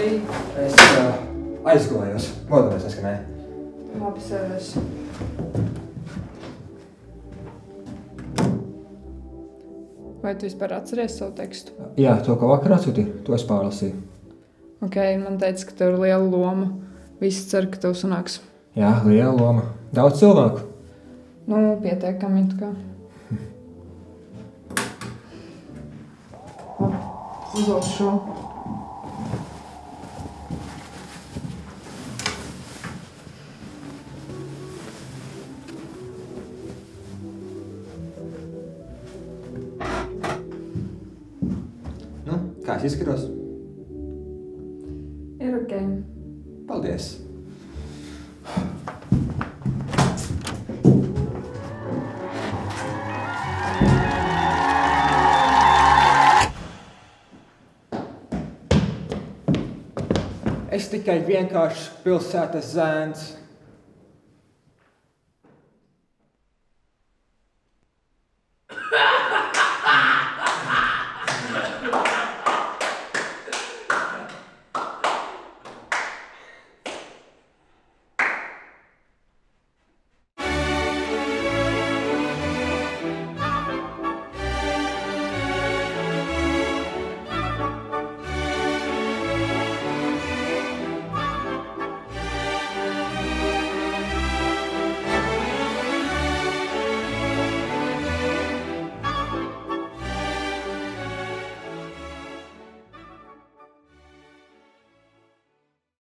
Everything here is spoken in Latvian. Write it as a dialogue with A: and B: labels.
A: Labi.
B: Es aizgulējos. Modulies neskanēja.
A: Labi, sēdies. Vai tu vispār atceries savu tekstu?
B: Jā, to, ko vakar atsūtīju, to es pārlasīju.
A: Ok, man teica, ka tev ir liela loma. Visi cer, ka tev sanāks.
B: Jā, liela loma. Daudz cilvēku.
A: Nu, pietiekami it kā. Uzvelc šo.
B: Nu, kā es izskatos?
A: Ir ok.
B: Paldies. Es tikai vienkārši pilsētas zēns.